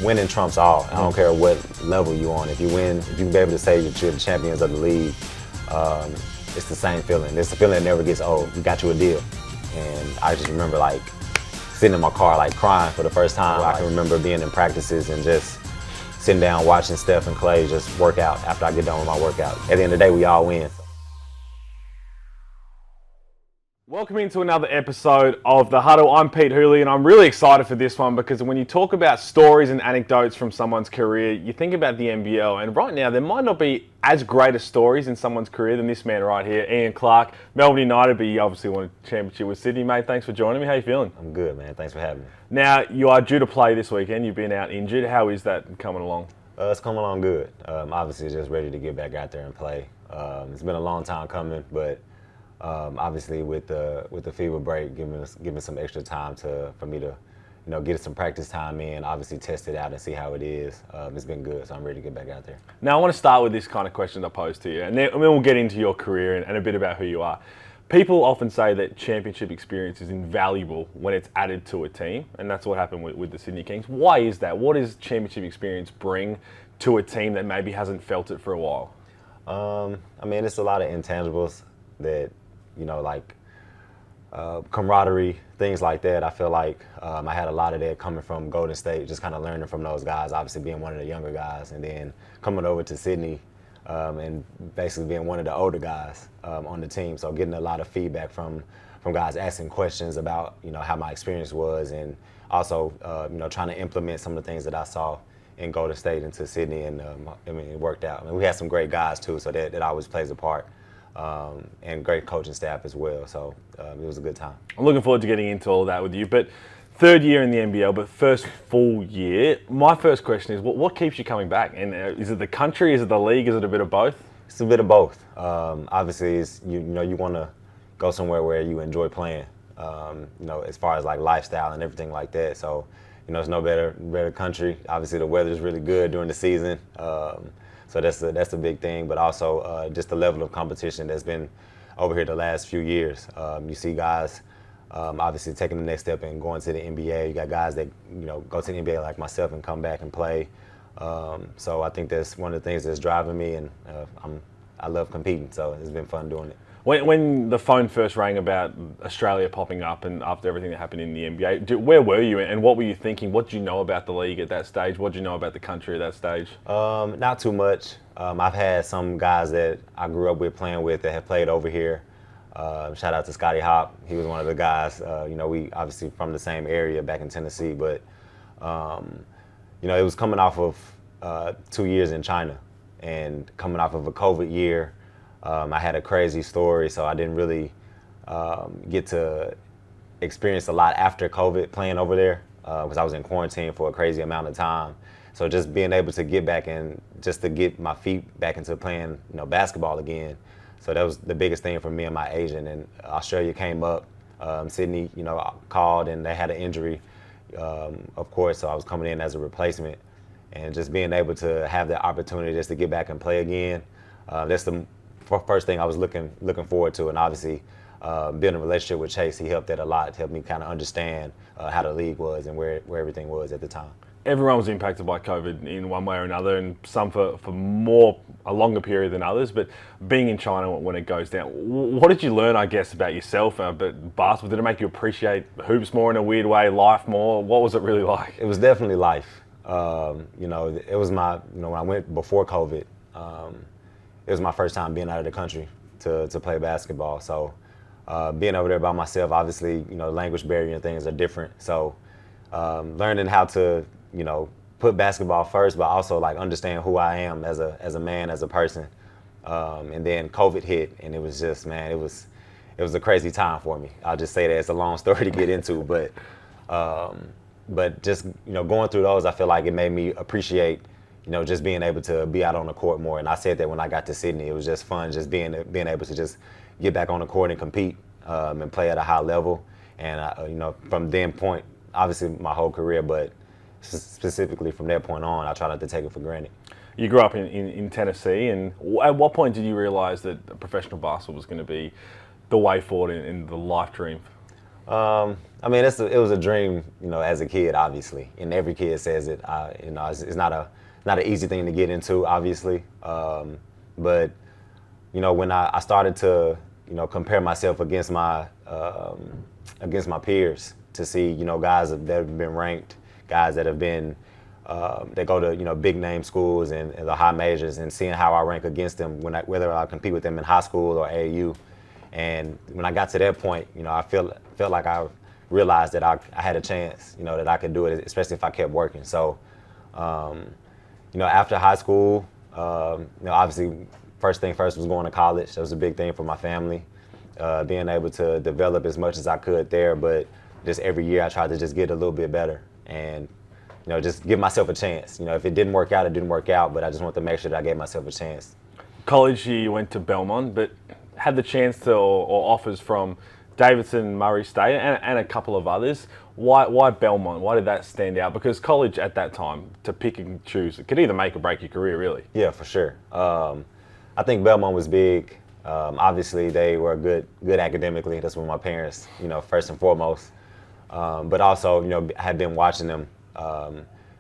winning trumps all. I don't care what level you're on. If you win, if you can be able to say that you're the champions of the league, it's the same feeling. It's a feeling that never gets old. We got you a deal. And I just remember like sitting in my car like crying for the first time. I can remember being in practices and just sitting down watching Steph and Clay just work out after I get done with my workout. At the end of the day, we all win. Welcome into another episode of The Huddle. I'm Pete Hooley, and I'm really excited for this one because when you talk about stories and anecdotes from someone's career, you think about the NBL, and right now there might not be as great a stories in someone's career than this man right here, Ian Clark, Melbourne United, but you obviously won a championship with Sydney, mate. Thanks for joining me. How you feeling? I'm good, man. Thanks for having me. Now, you are due to play this weekend. You've been out injured. How is that coming along? It's coming along good. Obviously, just ready to get back out there and play. It's been a long time coming, but obviously with the FIBA break, giving some extra time for me to, get some practice time in, obviously test it out and see how it is. It's been good, so I'm ready to get back out there. Now I want to start with this kind of question I posed to you, and then we'll get into your career and a bit about who you are. People often say that championship experience is invaluable when it's added to a team, and that's what happened with the Sydney Kings. Why is that? What does championship experience bring to a team that maybe hasn't felt it for a while? It's a lot of intangibles that, like camaraderie, things like that. I feel like I had a lot of that coming from Golden State, just kind of learning from those guys, obviously being one of the younger guys, and then coming over to Sydney and basically being one of the older guys on the team. So getting a lot of feedback from guys asking questions about, how my experience was, and also, trying to implement some of the things that I saw in Golden State into Sydney, and it worked out. We had some great guys too, so that always plays a part. And great coaching staff as well, so it was a good time. I'm looking forward to getting into all of that with you, but third year in the NBL, but first full year. My first question is, what keeps you coming back? And is it the country, is it the league, is it a bit of both? It's a bit of both. Obviously, it's, you want to go somewhere where you enjoy playing, as far as like lifestyle and everything like that. So, it's no better country. Obviously, the weather's really good during the season. So that's a big thing, but also just the level of competition that's been over here the last few years. You see guys obviously taking the next step and going to the NBA. You got guys that go to the NBA like myself and come back and play. So I think that's one of the things that's driving me, and I love competing. So it's been fun doing it. When the phone first rang about Australia popping up and after everything that happened in the NBA, where were you and what were you thinking? What did you know about the league at that stage? What did you know about the country at that stage? Not too much. I've had some guys that I grew up with playing with that have played over here. Shout out to Scotty Hop. He was one of the guys. We obviously from the same area back in Tennessee, but it was coming off of 2 years in China and coming off of a COVID year. I had a crazy story, so I didn't really get to experience a lot after COVID playing over there because I was in quarantine for a crazy amount of time. So just being able to get back and just to get my feet back into playing, basketball again. So that was the biggest thing for me and my agent. And Australia came up, Sydney, called and they had an injury, of course. So I was coming in as a replacement, and just being able to have the opportunity just to get back and play again. That's the first thing I was looking forward to, and obviously building a relationship with Chase, he helped that a lot, to help me kind of understand how the league was and where everything was at the time. Everyone was impacted by COVID in one way or another, and some for a longer period than others, but being in China when it goes down, what did you learn, I guess, about yourself, but basketball? Did it make you appreciate hoops more in a weird way, life more? What was it really like? It was definitely life. It was my, when I went before COVID, it was my first time being out of the country to play basketball. So being over there by myself, obviously, language barrier and things are different. So learning how to, put basketball first, but also like understand who I am as a man, as a person. And then COVID hit, and it was just, man, it was a crazy time for me. I'll just say that. It's a long story to get into, but just, going through those, I feel like it made me appreciate, just being able to be out on the court more. And I said that when I got to Sydney, it was just fun, just being able to just get back on the court and compete and play at a high level. And, from then point, obviously my whole career, but specifically from that point on, I try not to take it for granted. You grew up in Tennessee, and at what point did you realize that professional basketball was going to be the way forward in the life dream? I mean, it was a dream, as a kid, obviously, and every kid says it. It's not an easy thing to get into, obviously. But when I started to, compare myself against my peers to see, guys that have been ranked, guys that have been that go to big name schools and the high majors, and seeing how I rank against them whether I compete with them in high school or AAU. And when I got to that point, I felt like I realized that I had a chance, that I could do it, especially if I kept working. So, after high school, obviously, first thing first was going to college. That was a big thing for my family, being able to develop as much as I could there. But just every year, I tried to just get a little bit better and, just give myself a chance. If it didn't work out, it didn't work out. But I just wanted to make sure that I gave myself a chance. College, you went to Belmont, but had the chance to or offers from Davidson, Murray State, and a couple of others. Why Belmont? Why did that stand out? Because college at that time, to pick and choose, it could either make or break your career, really. Yeah, for sure. I think Belmont was big. Obviously, they were good academically. That's what my parents, first and foremost. But also, I had been watching them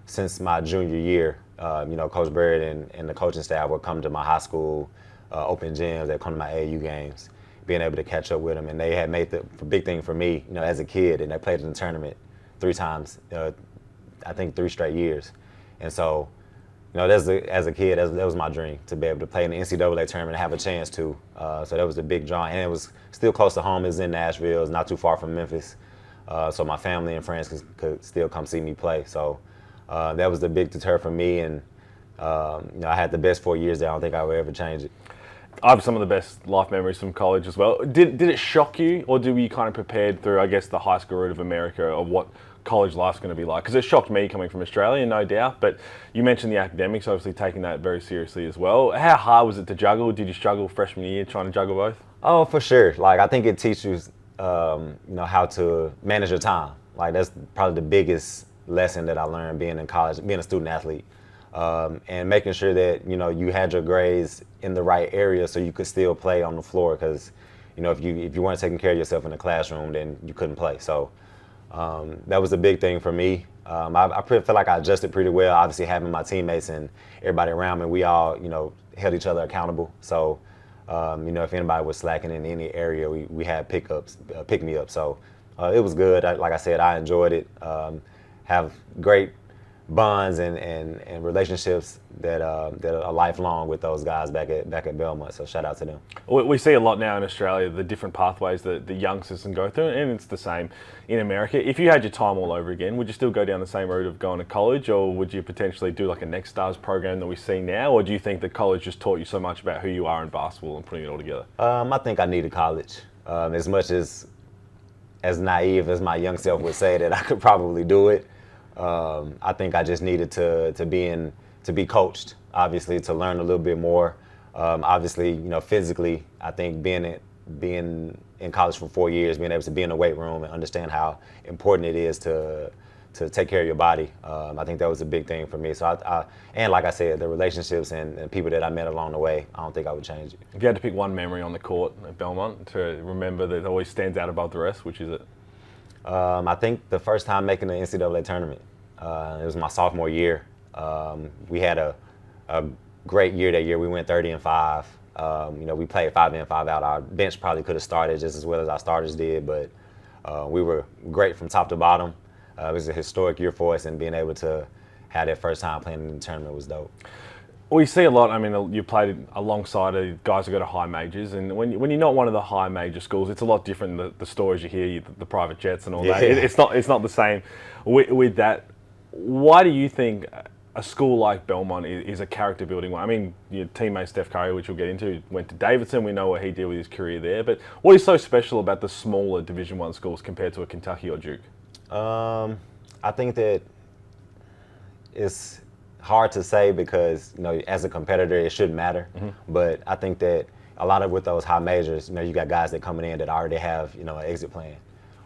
since my junior year. Coach Bird and the coaching staff would come to my high school open gyms. They'd come to my AAU games, being able to catch up with them. And they had made the big thing for me, as a kid. And they played in the tournament 3 times, I think 3 straight years. And so, as a kid, that was my dream, to be able to play in the NCAA tournament and have a chance to. So that was a big draw. And it was still close to home. It was in Nashville. It's not too far from Memphis. So my family and friends could still come see me play. So that was the big deter for me. And, I had the best 4 years there. I don't think I would ever change it. I have some of the best life memories from college as well. Did it shock you, or were you kind of prepared through, I guess, the high school route of America of what college life's going to be like? Because it shocked me coming from Australia, no doubt. But you mentioned the academics, obviously taking that very seriously as well. How hard was it to juggle? Did you struggle freshman year trying to juggle both? Oh, for sure. I think it teaches you, how to manage your time. That's probably the biggest lesson that I learned being in college, being a student athlete. And making sure that, you had your grades in the right area so you could still play on the floor. Because, if you weren't taking care of yourself in the classroom, then you couldn't play. So that was a big thing for me. I feel like I adjusted pretty well. Obviously, having my teammates and everybody around me, we all, held each other accountable. So, if anybody was slacking in any area, we had pick me up. So it was good. Like I said, I enjoyed it. Have great bonds and relationships that are lifelong with those guys back at Belmont. So shout out to them. We see a lot now in Australia, the different pathways that the youngsters can go through, and it's the same in America. If you had your time all over again, would you still go down the same route of going to college, or would you potentially do like a Next Stars program that we see now, or do you think that college just taught you so much about who you are in basketball and putting it all together? I think I needed college. As much as naive as my young self would say that I could probably do it, I think I just needed to be coached, obviously, to learn a little bit more. Obviously, physically, I think being in college for 4 years, being able to be in the weight room and understand how important it is to take care of your body. I think that was a big thing for me. So and like I said, the relationships and people that I met along the way, I don't think I would change it. If you had to pick one memory on the court at Belmont to remember that always stands out above the rest, which is it? I think the first time making the NCAA tournament. It was my sophomore year. We had a great year that year. We went 30-5. We played 5 in, 5 out. Our bench probably could have started just as well as our starters did, but we were great from top to bottom. It was a historic year for us, and being able to have that first time playing in the tournament was dope. We see a lot. I mean, you played alongside guys who go to high majors, and when you're not one of the high major schools, it's a lot different. The stories you hear, the private jets and all that. It's not the same with that. Why do you think a school like Belmont is a character building one? I mean, your teammate Steph Curry, which we'll get into, went to Davidson. We know what he did with his career there. But what is so special about the smaller Division I schools compared to a Kentucky or Duke? I think that it's hard to say because, as a competitor, it shouldn't matter. Mm-hmm. But I think that a lot of with those high majors, you got guys that coming in that already have, an exit plan,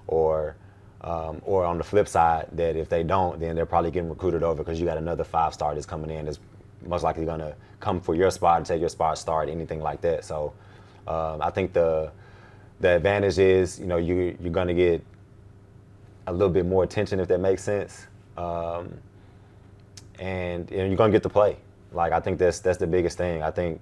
or on the flip side, that if they don't, then they're probably getting recruited over because you got another 5 starters coming in that's most likely going to come for your spot and take your spot, start, anything like that. So I think the advantage is, you're going to get a little bit more attention, if that makes sense. And you're gonna get to play. Like, I think that's the biggest thing. I think,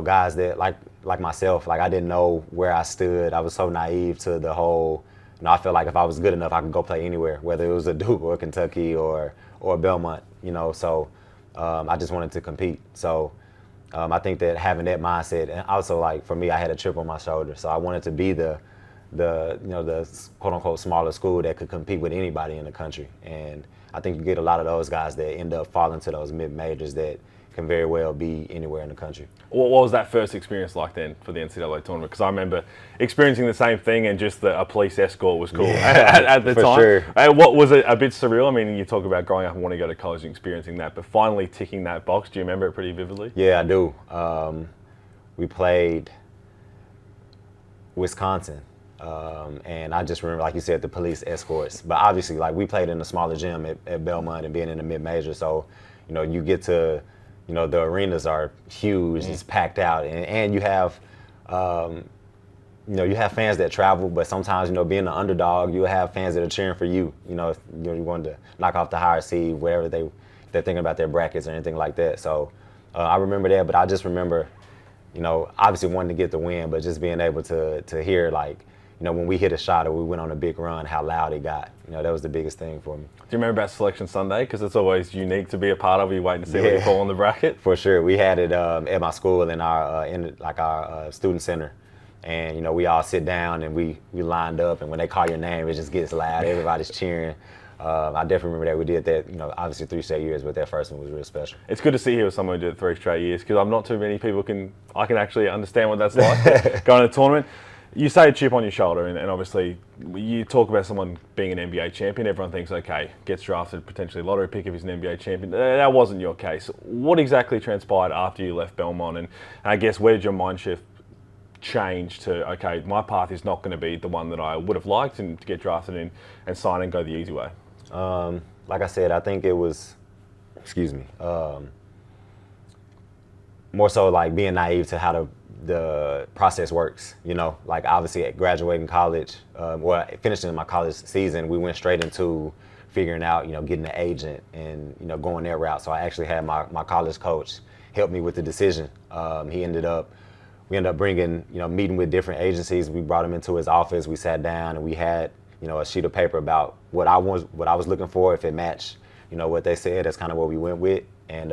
guys that like myself, like, I didn't know where I stood. I was so naive to the whole. I felt like if I was good enough, I could go play anywhere, whether it was a Duke or Kentucky or Belmont. So I just wanted to compete. So I think that having that mindset, and also, like, for me, I had a chip on my shoulder, so I wanted to be the quote unquote smaller school that could compete with anybody in the country. And I think you get a lot of those guys that end up falling to those mid majors that can very well be anywhere in the country. What was that first experience like then for the NCAA tournament? Because I remember experiencing the same thing, and just a police escort was cool at the time. Sure. What was it? A bit surreal. I mean, you talk about growing up and wanting to go to college and experiencing that, but finally ticking that box. Do you remember it pretty vividly? Yeah, I do. We played Wisconsin. And I just remember, like you said, the police escorts. But obviously, like, we played in a smaller gym at Belmont and being in the mid-major. So, you get to, the arenas are huge. It's packed out. And you have, you have fans that travel. But sometimes, being the underdog, you have fans that are cheering for you. If you want to knock off the higher seed, wherever they're thinking about their brackets or anything like that. So I remember that. But I just remember, obviously wanting to get the win, but just being able to hear, like, when we hit a shot or we went on a big run, how loud it got. That was the biggest thing for me. Do you remember about Selection Sunday? Because it's always unique to be a part of. You're waiting to see where you fall on the bracket. For sure. We had it at my school in our student center. And, we all sit down and we lined up. And when they call your name, it just gets loud. Everybody's cheering. I definitely remember that we did that, obviously 3 straight years, but that first one was real special. It's good to see here with someone who did it 3 straight years, because I'm not too many people I can actually understand what that's like, going to the tournament. You say a chip on your shoulder, and obviously you talk about someone being an NBA champion. Everyone thinks, okay, gets drafted, potentially lottery pick if he's an NBA champion. That wasn't your case. What exactly transpired after you left Belmont? And I guess, where did your mind shift change to, okay, my path is not going to be the one that I would have liked, and to get drafted in and sign and go the easy way? Like I said, I think it was, more so like being naive to how the process works. Like, obviously at graduating college, finishing my college season, we went straight into figuring out, getting an agent and, going that route. So I actually had my college coach help me with the decision. We ended up bringing, meeting with different agencies. We brought him into his office. We sat down and we had, a sheet of paper about what I was looking for. If it matched, what they said, that's kind of what we went with. And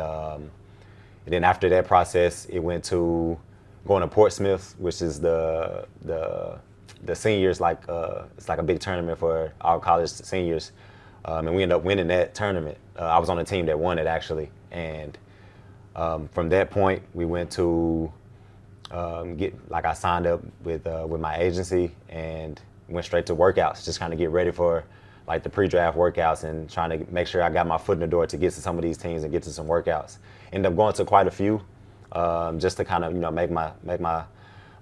then after that process, it went to going to Portsmouth, which is the seniors, it's like a big tournament for all college seniors. And we ended up winning that tournament. I was on a team that won it, actually. And from that point, we went to I signed up with my agency and went straight to workouts, just kind of get ready for, like, the pre-draft workouts and trying to make sure I got my foot in the door to get to some of these teams and get to some workouts. Ended up going to quite a few, just to kind of, make my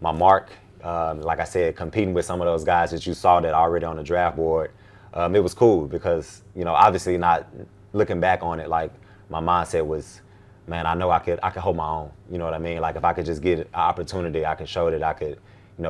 mark. Like I said, competing with some of those guys that you saw that are already on the draft board. It was cool because, obviously, not looking back on it, like, my mindset was, man, I know I could hold my own. You know what I mean? Like, if I could just get an opportunity, I could show that I could,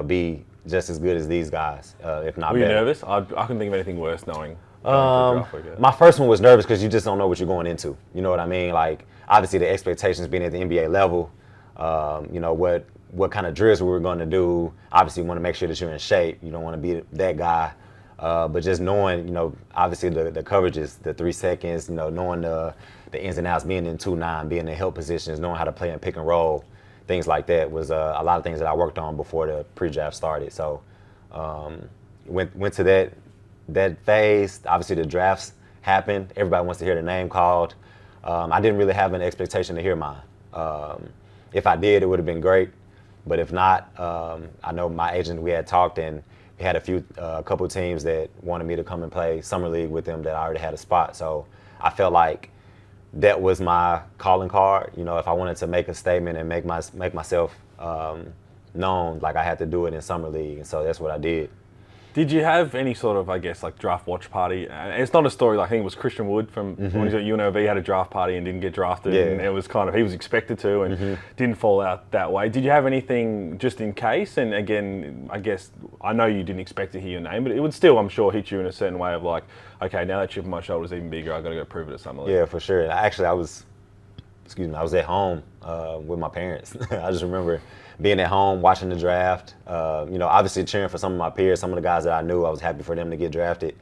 be just as good as these guys, if not better. Were you nervous? I couldn't think of anything worse knowing. My first one was nervous because you just don't know what you're going into. You know what I mean? Like, obviously the expectations being at the NBA level, what kind of drills we were going to do. Obviously, you want to make sure that you're in shape. You don't want to be that guy. But just knowing, obviously the coverages, the 3 seconds, knowing the ins and outs, being in 2-9, being in help positions, knowing how to play in pick and roll, things like that was a lot of things that I worked on before the pre-draft started. So went to that phase. Obviously, the drafts happened. Everybody wants to hear the name called. I didn't really have an expectation to hear mine. If I did, it would have been great. But if not, I know my agent, we had talked, and we had a couple teams that wanted me to come and play summer league with them that I already had a spot. So I felt like that was my calling card. If I wanted to make a statement and make myself known, like, I had to do it in summer league, and so that's what I did. Did you have any sort of, I guess, like draft watch party? It's not a story like, I think it was Christian Wood from when he was at UNLV had a draft party and didn't get drafted, and it was kind of, he was expected to and didn't fall out that way. Did you have anything just in case? And again, I guess, I know you didn't expect to hear your name, but it would still, I'm sure, hit you in a certain way of like, okay, now that chip on my shoulder is even bigger, I've got to go prove it at Summer League. Yeah, for sure. Actually, I was at home with my parents. I just remember being at home, watching the draft, obviously cheering for some of my peers, some of the guys that I knew. I was happy for them to get drafted.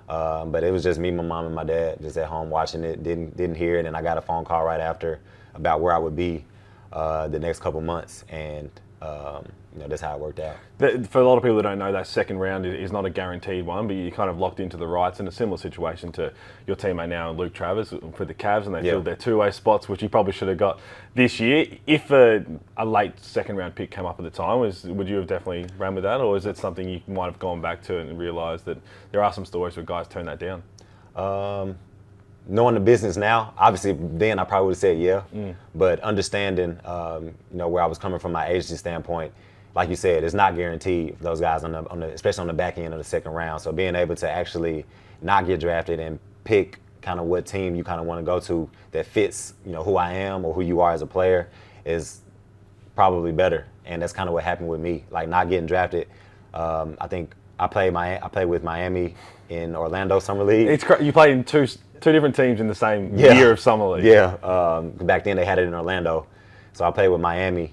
But it was just me, my mom, and my dad just at home watching it, didn't hear it. And I got a phone call right after about where I would be the next couple months. And, that's how it worked out. For a lot of people that don't know, that second round is not a guaranteed one, but you're kind of locked into the rights in a similar situation to your teammate now, Luke Travers, for the Cavs, and they filled their two-way spots, which you probably should have got this year. If a late second round pick came up at the time, would you have definitely ran with that, or is it something you might have gone back to and realised that there are some stories where guys turn that down? Knowing the business now, obviously then I probably would have said yeah, but understanding, where I was coming from my agency standpoint, like you said, it's not guaranteed for those guys on the especially on the back end of the second round. So being able to actually not get drafted and pick kind of what team you kind of want to go to that fits, who I am or who you are as a player is probably better. And that's kind of what happened with me, like not getting drafted. I think I played with Miami in Orlando Summer League. You played in two different teams in the same year of Summer League. Yeah, back then they had it in Orlando. So I played with Miami.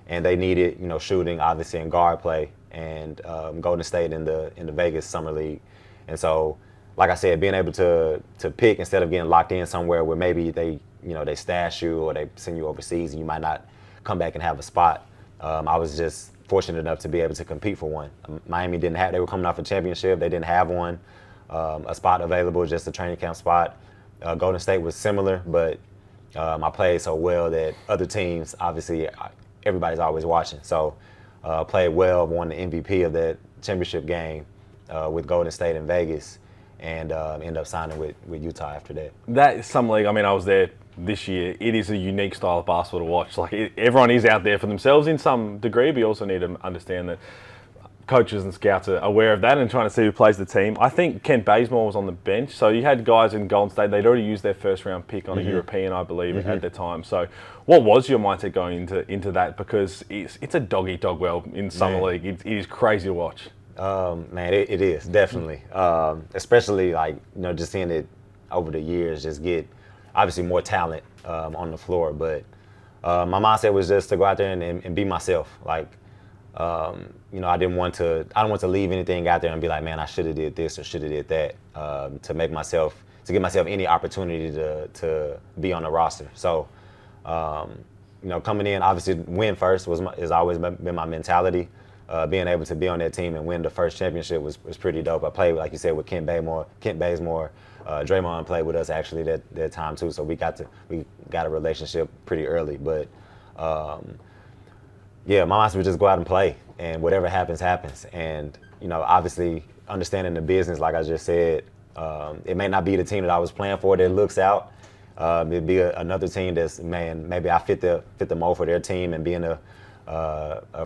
And they needed, shooting, obviously, and guard play, and Golden State in the Vegas Summer League. And so, like I said, being able to pick instead of getting locked in somewhere where maybe they stash you or they send you overseas and you might not come back and have a spot. I was just fortunate enough to be able to compete for one. Miami they were coming off a championship. They didn't have one, a spot available, just a training camp spot. Golden State was similar, but I played so well that other teams, obviously, everybody's always watching. So played well, won the MVP of that championship game with Golden State in Vegas, and ended up signing with Utah after that. That Summer League, I was there this year. It is a unique style of basketball to watch. Like everyone is out there for themselves in some degree, but you also need to understand that coaches and scouts are aware of that and trying to see who plays the team. I think Kent Bazemore was on the bench, so you had guys in Golden State. They'd already used their first round pick on a European, I believe, at the time. So what was your mindset going into that? Because it's a dog-eat-dog world in Summer League. It is crazy to watch. Man, it is, definitely. Especially, just seeing it over the years just get, obviously, more talent on the floor. But my mindset was just to go out there and be myself. I didn't want to leave anything out there and be like, man, I should have did this or should have did that to give myself any opportunity to be on the roster. So, coming in, obviously, win first has always been my mentality. Being able to be on that team and win the first championship was pretty dope. I played, like you said, with Kent Bazemore. Draymond played with us actually that time too. So we got a relationship pretty early, but. Yeah, my mindset was just go out and play, and whatever happens, happens. And, obviously understanding the business, like I just said, it may not be the team that I was playing for that looks out. It'd be another team that's, maybe I fit the mold for their team, and being a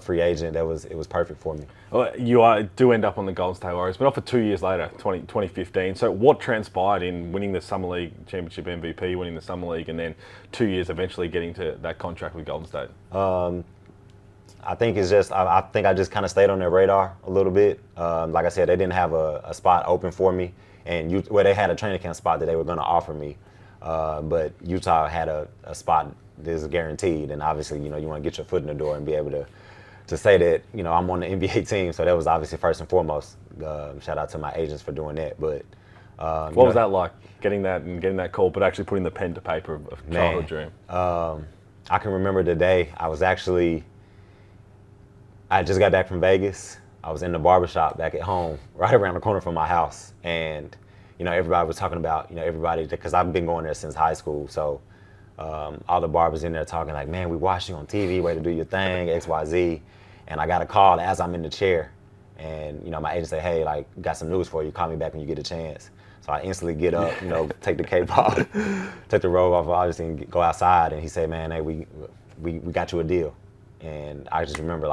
free agent, it was perfect for me. Well, you do end up on the Golden State Warriors, but offered 2 years later, 2015. So what transpired in winning the Summer League Championship MVP, winning the Summer League, and then 2 years eventually getting to that contract with Golden State? I think it's just, I think I just kind of stayed on their radar a little bit. Like I said, they didn't have a spot open for me, and they had a training camp spot that they were going to offer me. But Utah had a spot that is guaranteed, and obviously, you want to get your foot in the door and be able to say that, I'm on the NBA team. So that was obviously first and foremost. Shout out to my agents for doing that. But what was that like, getting that call, but actually putting the pen to paper of childhood dream? I can remember the day I just got back from Vegas. I was in the barbershop back at home, right around the corner from my house. And, everybody was talking about, everybody, because I've been going there since high school. So all the barbers in there talking like, man, we watched you on TV, way to do your thing, X, Y, Z. And I got a call as I'm in the chair. And, my agent said, hey, got some news for you. Call me back when you get a chance. So I instantly get up, take the cape off, take the robe off, obviously, and go outside. And he said, man, hey, we got you a deal. And I just remember,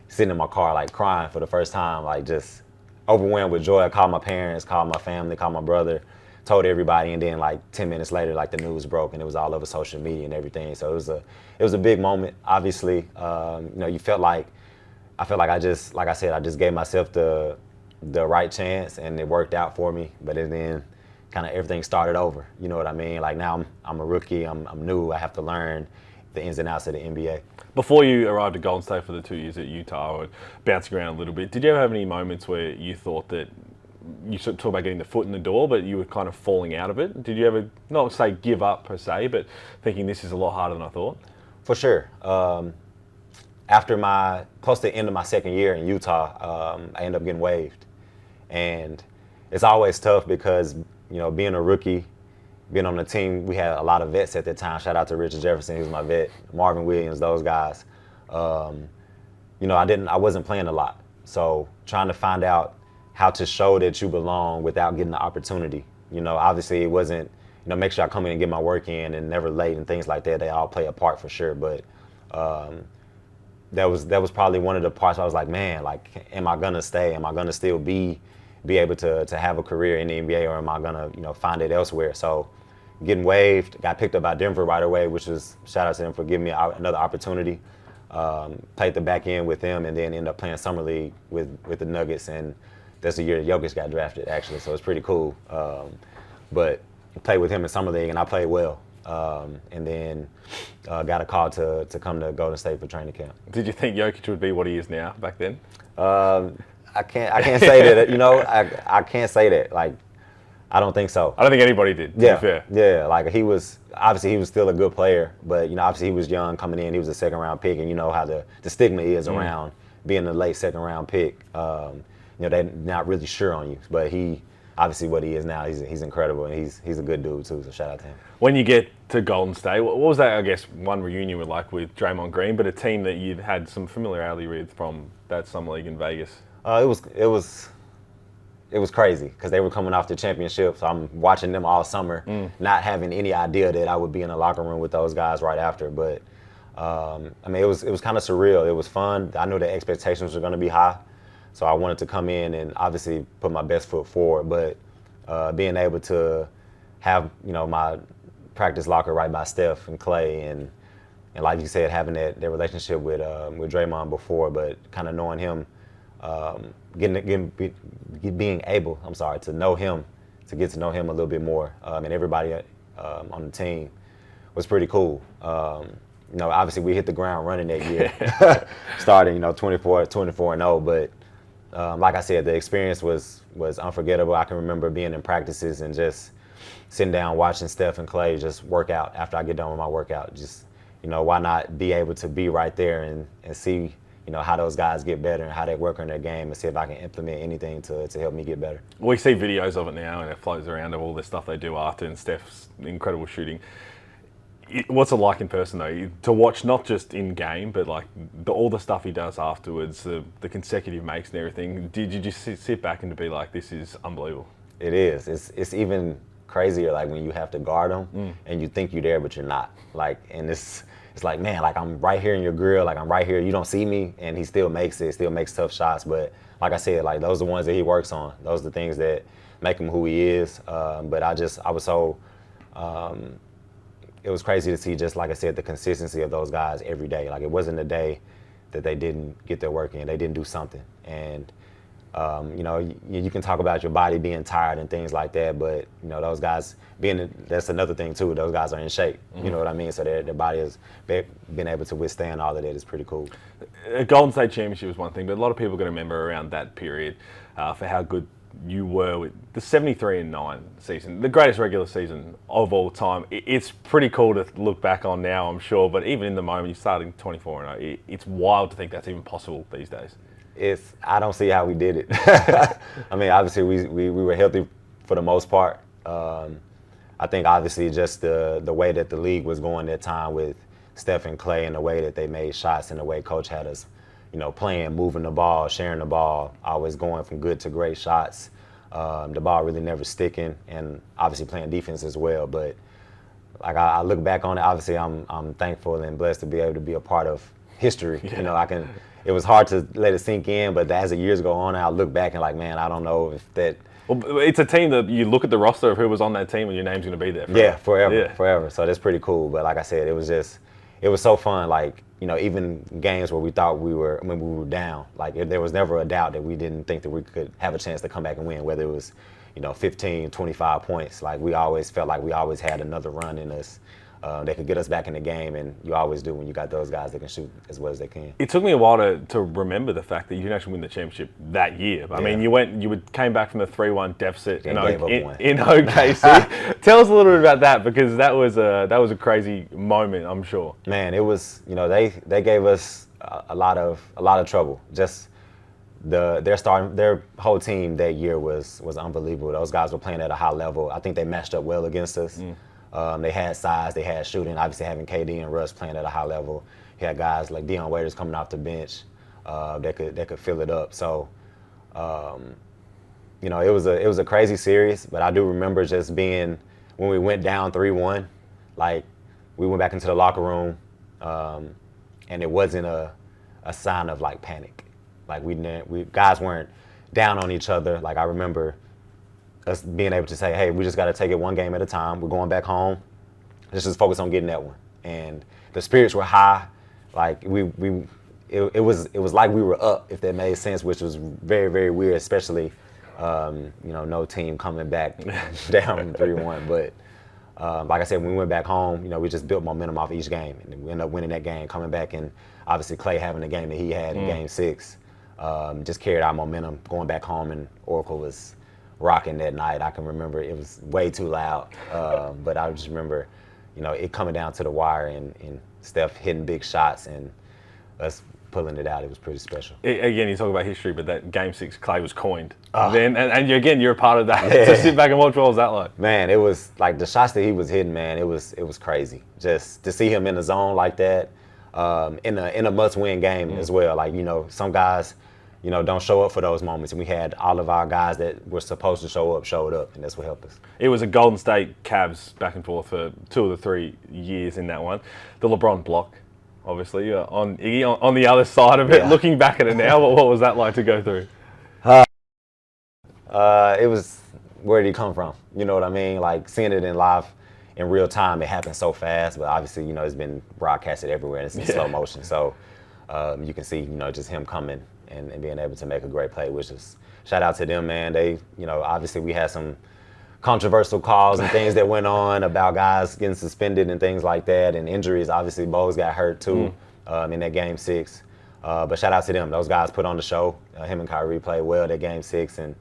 sitting in my car, like crying for the first time, like just overwhelmed with joy. I called my parents, called my family, called my brother, told everybody, and then like 10 minutes later, like the news broke and it was all over social media and everything. So it was a big moment. Obviously, you felt like I felt like I just gave myself the right chance and it worked out for me. But then kind of everything started over. You know what I mean? Like now I'm a rookie. I'm new. I have to learn the ins and outs of the NBA. Before you arrived at Golden State for the 2 years at Utah, or bouncing around a little bit, did you ever have any moments where you thought that you talk about getting the foot in the door, but you were kind of falling out of it? Did you ever, not say give up per se, but thinking this is a lot harder than I thought? For sure. After close to the end of my second year in Utah, I ended up getting waived. And it's always tough because, being a rookie, being on the team, we had a lot of vets at that time. Shout out to Richard Jefferson, he was my vet, Marvin Williams, those guys. I wasn't playing a lot. So trying to find out how to show that you belong without getting the opportunity. Obviously it wasn't, make sure I come in and get my work in and never late and things like that. They all play a part for sure. But that was probably one of the parts I was like, man, like, am I gonna stay? Am I gonna still be able to have a career in the NBA, or am I gonna, find it elsewhere? So getting waived, got picked up by Denver right away, which was, shout out to them for giving me another opportunity. Played the back end with them and then ended up playing Summer League with the Nuggets, and that's the year that Jokic got drafted, actually, so it's pretty cool. But played with him in Summer League, and I played well. And then got a call to come to Golden State for training camp. Did you think Jokic would be what he is now back then? I can't say that. I can't say that. Like, I don't think so. I don't think anybody did. To be fair. Yeah. Like he was still a good player, but obviously he was young coming in. He was a second round pick, and you know how the stigma is around being a late second round pick. They're not really sure on you, but he. Obviously, what he is now, he's incredible, and he's a good dude too. So shout out to him. When you get to Golden State, what was that? I guess one reunion with Draymond Green, but a team that you'd had some familiarity with from that summer league in Vegas. It was crazy because they were coming off the championship. So I'm watching them all summer, not having any idea that I would be in the locker room with those guys right after. But it was kind of surreal. It was fun. I knew the expectations were going to be high. So I wanted to come in and obviously put my best foot forward, but being able to have my practice locker right by Steph and Clay, and like you said, having that relationship with Draymond before, but kind of knowing him, being able to know him, to get to know him a little bit more, and everybody on the team was pretty cool. Obviously we hit the ground running that year, starting 24-0, but. Like I said, the experience was unforgettable. I can remember being in practices and just sitting down watching Steph and Clay just work out after I get done with my workout. Just, why not be able to be right there and see, how those guys get better and how they work on their game, and see if I can implement anything to help me get better. We see videos of it now, and it floats around of all the stuff they do after, and Steph's incredible shooting. What's it like in person though, to watch not just in game, but like all the stuff he does afterwards, the consecutive makes and everything? Did you just sit back and to be like, this is unbelievable? It is. It's even crazier like when you have to guard him and you think you're there but you're not. Like, and it's like, man, like I'm right here in your grill, like I'm right here, you don't see me, and he still makes it, still makes tough shots. But like I said, like those are the ones that he works on. Those are the things that make him who he is. But I was so. It was crazy to see, just like I said, the consistency of those guys every day. Like, it wasn't a day that they didn't get their work in. They didn't do something. And, you can talk about your body being tired and things like that, but, those guys that's another thing too. Those guys are in shape. You know what I mean? So their body has been able to withstand all of that is pretty cool. A Golden State championship was one thing, but a lot of people are going to remember around that period for how good you were with the 73-9 season, the greatest regular season of all time. It's pretty cool to look back on now, I'm sure, but even in the moment, you're starting 24-0. It's wild to think that's even possible these days. I don't see how we did it. I mean, obviously we were healthy for the most part. I think obviously just the way that the league was going that time with Steph and Clay, and the way that they made shots, and the way Coach had us playing, moving the ball, sharing the ball, always going from good to great shots. The ball really never sticking, and obviously playing defense as well. But like I look back on it, obviously I'm thankful and blessed to be able to be a part of history. You know, it was hard to let it sink in, but as the years go on, I'll look back and like, man, I don't know if that. Well, it's a team that you look at the roster of who was on that team and your name's going to be there forever. Yeah, forever. So that's pretty cool. But like I said, it was so fun. Like, you know, even games where we thought we were down, like there was never a doubt that we didn't think that we could have a chance to come back and win, whether it was, you know, 15, 25 points. Like we always felt like we always had another run in us. They could get us back in the game, and you always do when you got those guys that can shoot as well as they can. It took me a while to remember the fact that you didn't actually win the championship that year. I mean, you came back from the 3-1 deficit in OKC. Tell us a little bit about that, because that was a crazy moment, I'm sure. Man, it was, you know, they gave us a lot of trouble. Just their whole team that year was unbelievable. Those guys were playing at a high level. I think they matched up well against us. They had size, they had shooting. Obviously, having KD and Russ playing at a high level, you had guys like Dion Waiters coming off the bench that could fill it up. So, you know, it was a crazy series. But I do remember just being when we went down 3-1, like we went back into the locker room, and it wasn't a sign of like panic. Like we guys weren't down on each other. Like I remember us being able to say, hey, we just got to take it one game at a time. We're going back home. Let's just focus on getting that one. And the spirits were high. Like it was like we were up, if that made sense, which was very, very weird, especially, you know, no team coming back down 3-1. But like I said, when we went back home, you know, we just built momentum off each game. And we ended up winning that game, coming back, and obviously Clay having the game that he had in Game 6 just carried our momentum going back home, and Oracle was rocking that night. I can remember it was way too loud, but I just remember, you know, it coming down to the wire and Steph hitting big shots and us pulling it out. It was pretty special. Again, you talk about history, but that Game 6 Clay was coined. Then, and again, you're a part of that. Yeah. To sit back and watch, what was that like? Man, it was like the shots that he was hitting, man, it was crazy. Just to see him in the zone like that, in a must-win game as well. Like, you know, some guys, you know, don't show up for those moments. And we had all of our guys that were supposed to show up, showed up, and that's what helped us. It was a Golden State Cavs back and forth for 2 of the 3 years in that one. The LeBron block, obviously, on Iggy, on the other side of it. Yeah. Looking back at it now, what was that like to go through? It was, where did he come from? You know what I mean? Like, seeing it in real time, it happened so fast. But obviously, you know, it's been broadcasted everywhere, and it's in slow motion. So you can see, you know, just him coming and being able to make a great play, which is, shout out to them, man. They, you know, obviously we had some controversial calls and things that went on about guys getting suspended and things like that, and injuries. Obviously, Bowles got hurt too in that Game 6. But shout out to them. Those guys put on the show. Him and Kyrie played well that Game 6, and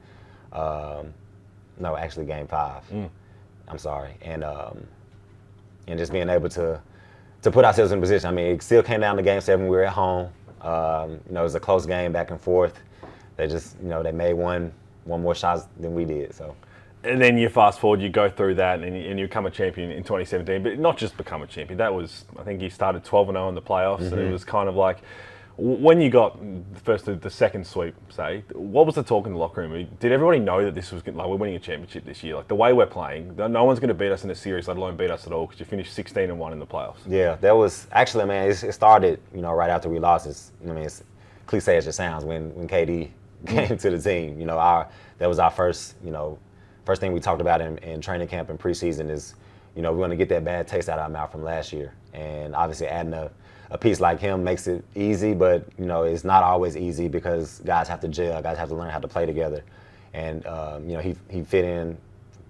no, actually Game 5. I'm sorry. And just being able to put ourselves in a position. I mean, it still came down to Game 7. We were at home. You know, it was a close game back and forth. They just, you know, they made one more shot than we did. So. And then you fast forward, you go through that, and you become a champion in 2017. But not just become a champion. That was, I think you started 12-0 in the playoffs. And it was kind of like, when you got the second sweep, say, what was the talk in the locker room? Did everybody know that this was like, we're winning a championship this year? Like the way we're playing, no one's going to beat us in a series, let alone beat us at all, because you finished 16-1 in the playoffs. Yeah, that was actually, man. It started, you know, right after we lost. I mean, it's cliche as it sounds. When KD came to the team, you know, that was our first thing we talked about in training camp and preseason is, you know, we want to get that bad taste out of our mouth from last year, and obviously adding a piece like him makes it easy, but, you know, it's not always easy because guys have to gel, guys have to learn how to play together. And, you know, he fit in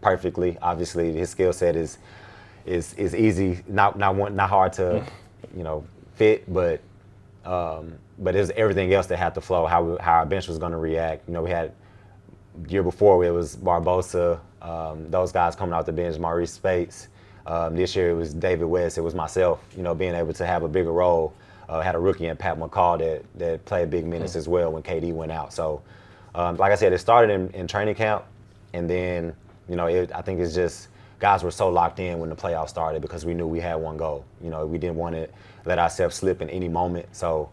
perfectly. Obviously, his skill set is easy, not hard to, you know, fit, but there's everything else that had to flow, how our bench was going to react. You know, we had, year before, it was Barbosa, those guys coming off the bench, Maurice Spates. This year it was David West, it was myself, you know, being able to have a bigger role. Had a rookie in Pat McCall that played big minutes as well when KD went out. So, like I said, it started in training camp, and then, you know, I think it's just guys were so locked in when the playoffs started because we knew we had one goal. You know, we didn't want to let ourselves slip in any moment. So,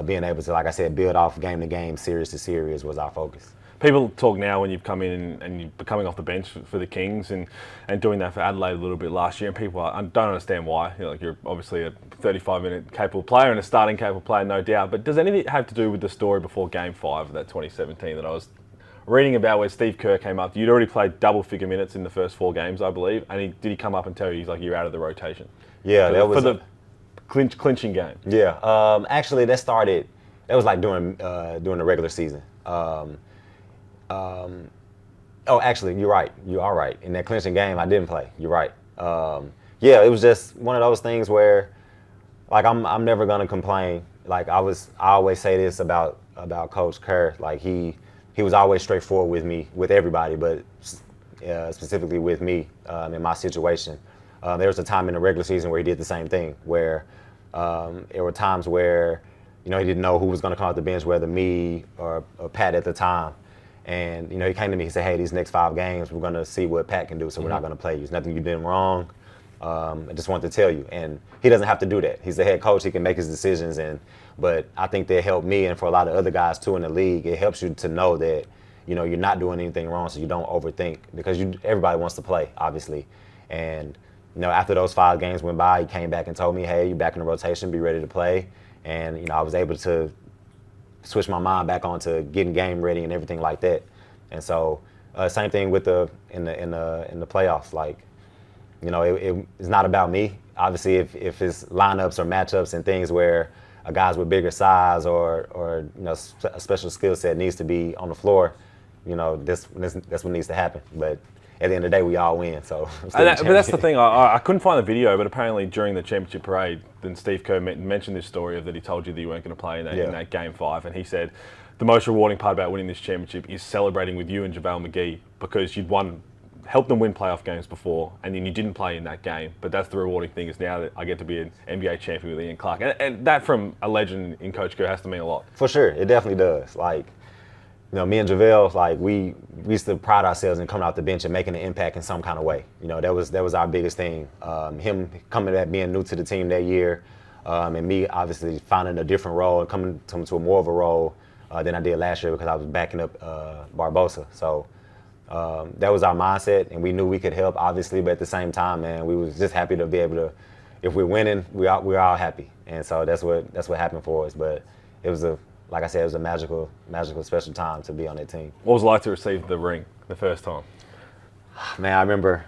being able to, like I said, build off game to game, series to series was our focus. People talk now when you've come in and you're coming off the bench for the Kings and doing that for Adelaide a little bit last year, and people I don't understand why. You're obviously a 35-minute capable player and a starting capable player, no doubt. But does anything have to do with the story before Game 5 of that 2017 that I was reading about, where Steve Kerr came up? You'd already played double-figure minutes in the first 4 games, I believe, and did he come up and tell you, he's like, you're out of the rotation? Yeah, for the clinching game. Yeah, actually that was like during the regular season. Actually, you're right. You are right. In that clinching game, I didn't play. You're right. Yeah, it was just one of those things where, like, I'm never gonna complain. Like I always say this about Coach Kerr. Like he was always straightforward with me, with everybody, but specifically with me in my situation. There was a time in the regular season where he did the same thing, where there were times where, he didn't know who was going to come off the bench, whether me or Pat at the time. And, he came to me and said, hey, these next 5 games, we're going to see what Pat can do, so we're not going to play you. There's nothing you did wrong. I just wanted to tell you. And he doesn't have to do that. He's the head coach. He can make his decisions. But I think that helped me, and for a lot of other guys, too, in the league, it helps you to know that, you're not doing anything wrong, so you don't overthink. Because everybody wants to play, obviously. And, after those 5 games went by, he came back and told me, hey, you're back in the rotation, be ready to play. And, I was able to switch my mind back onto getting game ready and everything like that. And so, same thing with in the playoffs. Like, it's not about me. Obviously, if it's lineups or matchups and things where a guys with bigger size or a special skill set needs to be on the floor, that's what needs to happen. But at the end of the day, we all win. So, but that's the thing. I couldn't find the video, but apparently during the championship parade, then Steve Kerr mentioned this story of that he told you that you weren't going to play in that Game 5, and he said the most rewarding part about winning this championship is celebrating with you and JaVale McGee, because you'd helped them win playoff games before, and then you didn't play in that game. But that's the rewarding thing, is now that I get to be an NBA champion with Ian Clark, and that from a legend in Coach Kerr has to mean a lot. For sure, it definitely does. Like, me and JaVale, like we used to pride ourselves in coming out the bench and making an impact in some kind of way. That was our biggest thing. Him coming back, being new to the team that year, and me obviously finding a different role and coming to a more of a role than I did last year, because I was backing up Barbosa. So that was our mindset, and we knew we could help, obviously, but at the same time, man, we was just happy to be able to. If we're winning, we're all happy, and so that's what happened for us. But it was like I said, it was a magical, special time to be on that team. What was it like to receive the ring the first time? Man, I remember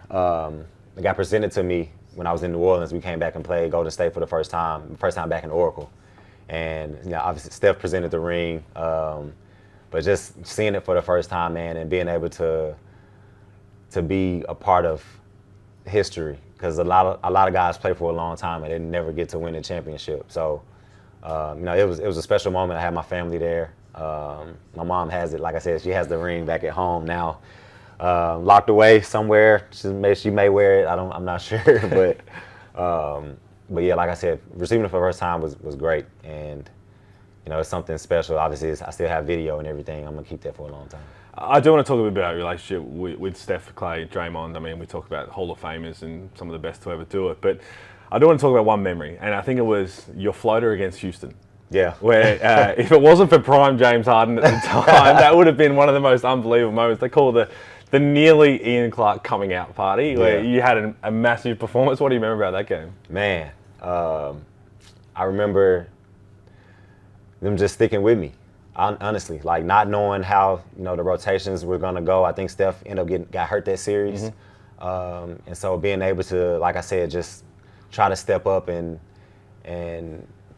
it got presented to me when I was in New Orleans. We came back and played Golden State for the first time back in Oracle. And obviously Steph presented the ring, but just seeing it for the first time, man, and being able to be a part of history, because a lot of guys play for a long time and they never get to win a championship. So. It was a special moment. I had my family there. My mom has it. Like I said, she has the ring back at home now, locked away somewhere. She may wear it. I'm not sure, but yeah, like I said, receiving it for the first time was great, and it's something special. Obviously, I still have video and everything. I'm gonna keep that for a long time. I do want to talk a bit about your relationship with Steph, Clay, Draymond. I mean, we talk about Hall of Famers and some of the best to ever do it, but I do want to talk about one memory, and I think it was your floater against Houston. Yeah. Where if it wasn't for prime James Harden at the time, that would have been one of the most unbelievable moments. They call it the nearly Ian Clark coming out party, where you had a massive performance. What do you remember about that game? Man, I remember them just sticking with me. Honestly, like not knowing how the rotations were gonna go. I think Steph ended up got hurt that series, and so being able to, like I said, just try to step up and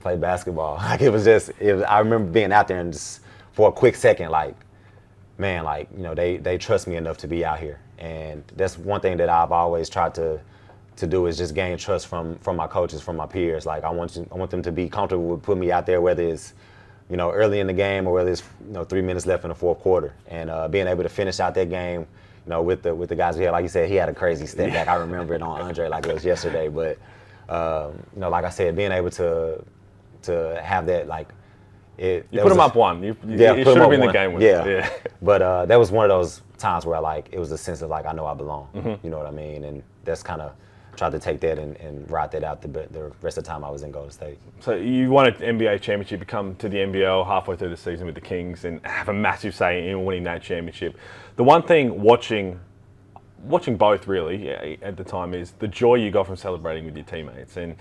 play basketball. Like it was. I remember being out there and just for a quick second, like, man, like they trust me enough to be out here, and that's one thing that I've always tried to do, is just gain trust from my coaches, from my peers. Like I want them to be comfortable with putting me out there, whether it's early in the game or whether it's 3 minutes left in the fourth quarter, and being able to finish out that game. With the guys we had, like you said, he had a crazy step back. I remember it on Andre like it was yesterday, but. Like I said, being able to have that, like, you put them up one. You should have been the game winner. Yeah. But that was one of those times where it was a sense of like I know I belong. You know what I mean? And that's kind of tried to take that and ride that out the rest of the time I was in Golden State. So you won an NBA championship, you come to the NBL halfway through the season with the Kings and have a massive say in winning that championship. The one thing watching both really at the time is the joy you got from celebrating with your teammates, and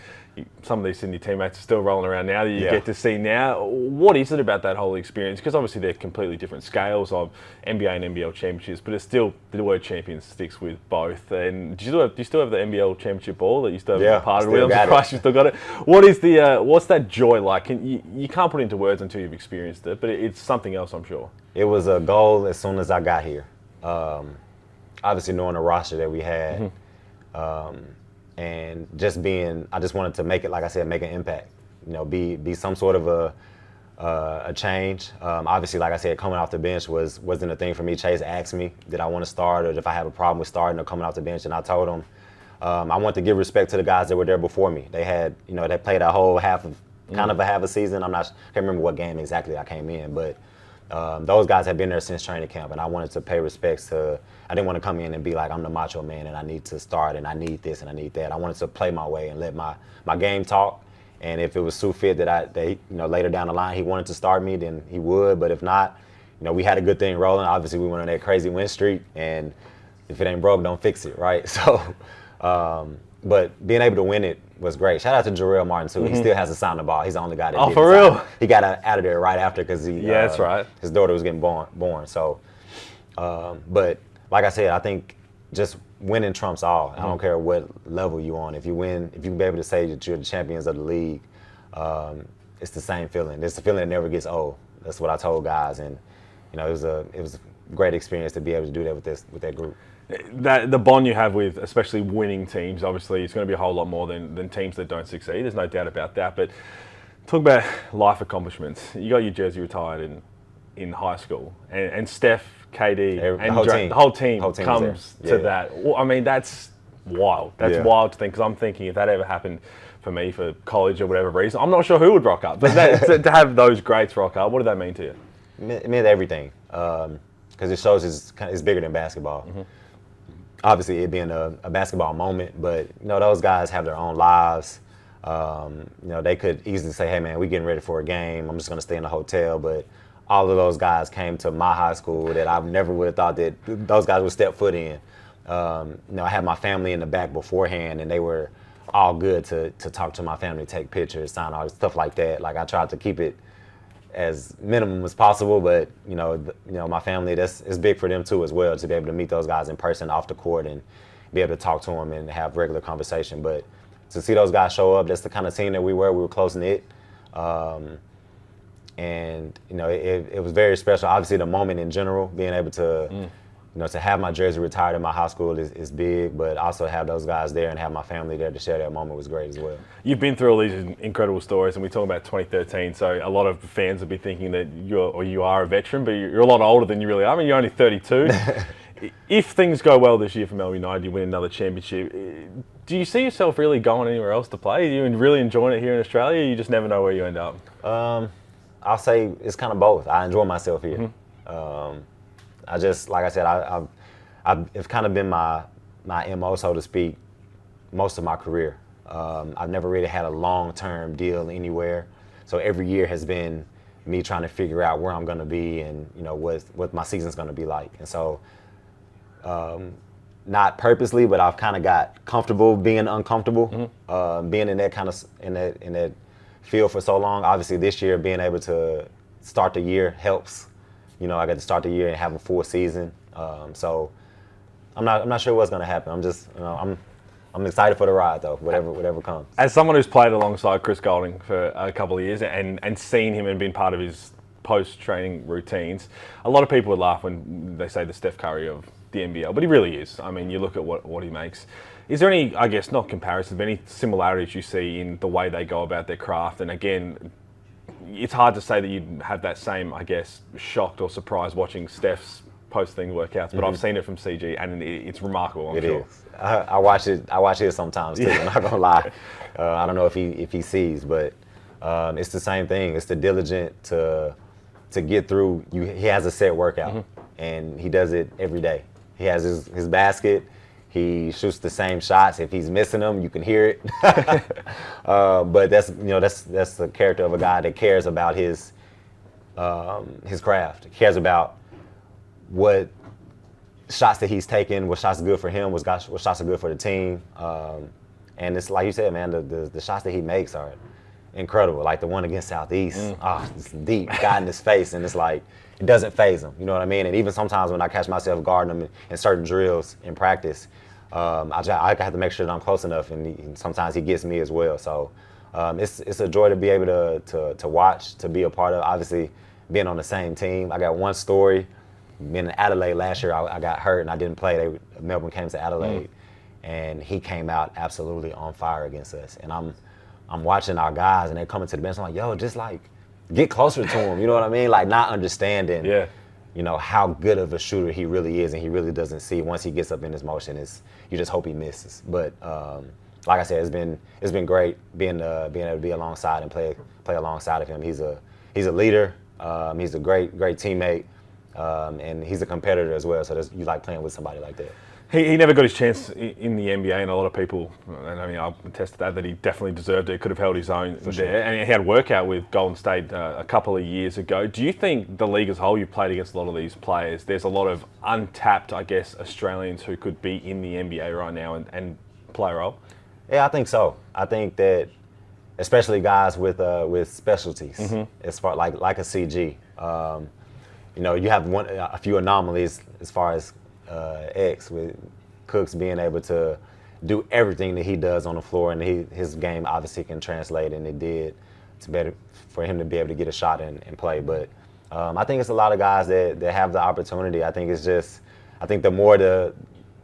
some of these Sydney teammates are still rolling around now that you get to see now. What is it about that whole experience? Because obviously they're completely different scales of NBA and NBL championships, but it's still the word champion sticks with both. And do you still have the NBL championship ball that you still have parted with? I'm surprised you still got it. What is what's that joy like? You can't put it into words until you've experienced it, but it's something else, I'm sure. It was a goal as soon as I got here. Obviously knowing the roster that we had, and I just wanted to make it, like I said, make an impact. Be some sort of a change. Obviously, like I said, coming off the bench wasn't a thing for me. Chase asked me, did I want to start, or if I have a problem with starting or coming off the bench, and I told him I want to give respect to the guys that were there before me. They had, they played a whole half a season. Can't remember what game exactly I came in, but those guys have been there since training camp, and I wanted to pay respects to. I didn't want to come in and be like, I'm the macho man and I need to start and I need this and I need that. I wanted to play my way and let my game talk. And if it was Sue fit that later down the line he wanted to start me, then he would. But if not, we had a good thing rolling. Obviously, we went on that crazy win streak, and if it ain't broke, don't fix it, right? So, but being able to win it was great. Shout out to Jarrell Martin too. He still has to sign the ball. He's the only guy that did. For real? He got out of there right after because that's right. His daughter was getting born. So, but like I said, I think just winning trumps all. I don't care what level you're on. If you win, if you can be able to say that you're the champions of the league, it's the same feeling. It's the feeling that never gets old. That's what I told guys, and it was a great experience to be able to do that with that group. The bond you have with, especially winning teams, obviously, it's going to be a whole lot more than teams that don't succeed. There's no doubt about that. But talk about life accomplishments. You got your jersey retired in high school, and Steph, KD, and the whole team comes to that. I mean, that's wild. That's wild to think, because I'm thinking if that ever happened for me for college or whatever reason, I'm not sure who would rock up. But to have those greats rock up, what did that mean to you? It meant everything, because it shows it's bigger than basketball. Obviously, it being a basketball moment, but those guys have their own lives. They could easily say, "Hey, man, we getting ready for a game. I'm just going to stay in the hotel." But all of those guys came to my high school that I never would have thought that those guys would step foot in. I had my family in the back beforehand, and they were all good to talk to my family, take pictures, sign all stuff like that. Like, I tried to keep it as minimum as possible, but my family, it's big for them too as well, to be able to meet those guys in person off the court and be able to talk to them and have regular conversation. But to see those guys show up, that's the kind of team that we were close knit. And it was very special. Obviously, the moment in general, being able to to have my jersey retired in my high school is big, but also have those guys there and have my family there to share that moment was great as well. You've been through all these incredible stories, and we talk about 2013, so a lot of fans will be thinking that you are a veteran, but you're a lot older than you really are. I mean, you're only 32. If things go well this year for Melbourne United, you win another championship, do you see yourself really going anywhere else to play? Are you really enjoying it here in Australia, or you just never know where you end up? I'll say it's kind of both. I enjoy myself here. I just, like I said, it's kind of been my MO, so to speak, most of my career. I've never really had a long-term deal anywhere. So every year has been me trying to figure out where I'm going to be and, what my season's going to be like. And so, not purposely, but I've kind of got comfortable being uncomfortable, being in that kind of, in that field for so long. Obviously this year, being able to start the year helps. I got to start the year and have a full season. So I'm not sure what's going to happen. I'm just, I'm excited for the ride though, whatever comes. As someone who's played alongside Chris Goulding for a couple of years and seen him and been part of his post-training routines, a lot of people would laugh when they say the Steph Curry of the NBL, but he really is. I mean, you look at what he makes. Is there any, I guess, not comparisons, but any similarities you see in the way they go about their craft? And again, it's hard to say that you'd have that same, I guess, shocked or surprised watching Steph's post-thing workouts, but I've seen it from CG, and it's remarkable, I'm sure. It is. I watch it sometimes too, I'm not going to lie. I don't know if he sees, but it's the same thing. It's the diligent to get through. He has a set workout, and he does it every day. He has his basket. He shoots the same shots. If he's missing them, you can hear it. But that's the character of a guy that cares about his craft. He cares about what shots that he's taking, what shots are good for him, what shots are good for the team. And it's like you said, man, the shots that he makes are incredible. Like the one against Southeast, it's deep, got in his face, and it's like it doesn't faze him. You know what I mean? And even sometimes when I catch myself guarding him in certain drills in practice, I have to make sure that I'm close enough, and sometimes he gets me as well. So it's a joy to be able to watch, to be a part of. Obviously, being on the same team. I got one story. Being in Adelaide last year, I got hurt and I didn't play. Melbourne came to Adelaide, and he came out absolutely on fire against us. And I'm watching our guys, and they're coming to the bench. I'm like, yo, just like get closer to him. You know what I mean? Like not understanding, you know, how good of a shooter he really is, and he really doesn't see once he gets up in his motion. You just hope he misses. But like I said, it's been great being able to be alongside and play alongside of him. He's a leader. He's a great teammate. And he's a competitor as well, so you like playing with somebody like that. He never got his chance in the NBA, and a lot of people, and I mean, I'll attest to that he definitely deserved it, could have held his own there. Sure. And he had a workout with Golden State a couple of years ago. Do you think the league as a whole, you've played against a lot of these players, there's a lot of untapped, I guess, Australians who could be in the NBA right now and play a role? Yeah, I think so. I think that especially guys with specialties, as far like a CG. You know, you have a few anomalies as far as X, with Cooks being able to do everything that he does on the floor, and his game obviously can translate, and it did. It's better for him to be able to get a shot and play. But I think it's a lot of guys that have the opportunity. I think the more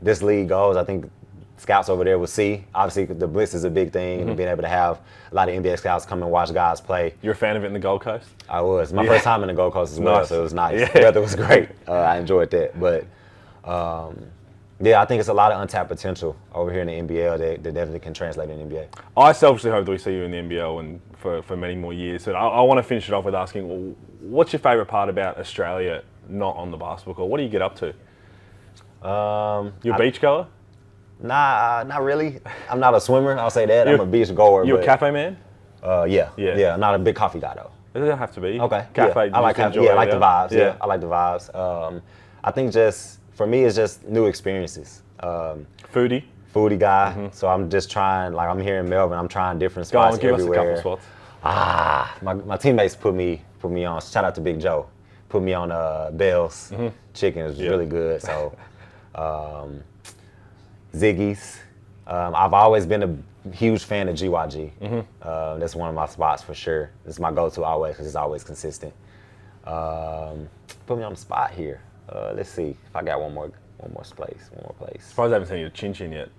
this league goes, I think scouts over there will see. Obviously, the blitz is a big thing, and being able to have a lot of NBA scouts come and watch guys play. You're a fan of it in the Gold Coast? I was. My first time in the Gold Coast as well, so it was nice. The weather was great. I enjoyed that. But, I think it's a lot of untapped potential over here in the NBL that definitely can translate in the NBA. I selfishly hope that we see you in the NBL and for many more years. And I want to finish it off with asking, well, what's your favourite part about Australia not on the basketball court? What do you get up to? You a beachgoer? Nah, not really. I'm not a swimmer, I'll say that. I'm a beach goer. You a cafe man? Yeah. I'm not a big coffee guy though. It doesn't have to be. Okay. Cafe. I like cafe. Yeah, I like the vibes. Yeah, I like the vibes. I think just for me, it's just new experiences. Foodie guy. So I'm just trying. Like I'm here in Melbourne. I'm trying different spots give everywhere. us a couple spots. My teammates put me on. Shout out to Big Joe. Put me on Bell's Chicken. It's really good. So. Ziggy's. I've always been a huge fan of GYG. That's one of my spots for sure. It's my go-to always because it's always consistent. Put me on the spot here. Let's see if I got one more place. Surprised I haven't seen you Chin Chin yet.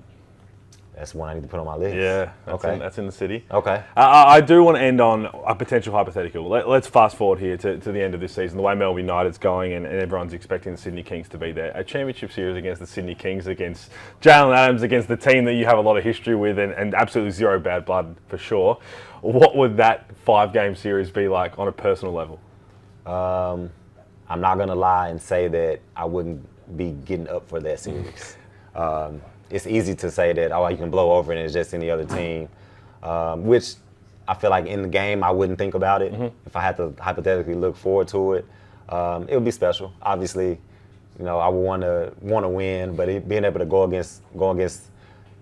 That's one I need to put on my list. Yeah, okay. That's in the city. Okay. I do want to end on a potential hypothetical. Let's fast forward here to the end of this season. The way Melbourne United's going, and everyone's expecting the Sydney Kings to be there. A championship series against the Sydney Kings, against Jalen Adams, against the team that you have a lot of history with, and absolutely zero bad blood for sure. What would that 5-game series be like on a personal level? I'm not going to lie and say that I wouldn't be getting up for that series. It's easy to say that, you can blow over and it's just any other team, which I feel like in the game I wouldn't think about it. If I had to hypothetically look forward to it, it would be special. Obviously, you know, I would want to win, but being able to go against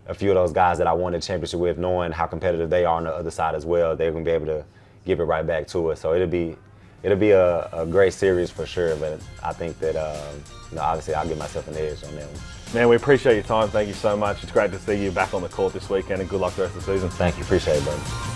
a few of those guys that I won the championship with, knowing how competitive they are on the other side as well, they're going to be able to give it right back to us. So it'll be a great series for sure, but I think that obviously I'll give myself an edge on that one. Man, we appreciate your time. Thank you so much. It's great to see you back on the court this weekend, and good luck the rest of the season. Thank you. Appreciate it, buddy.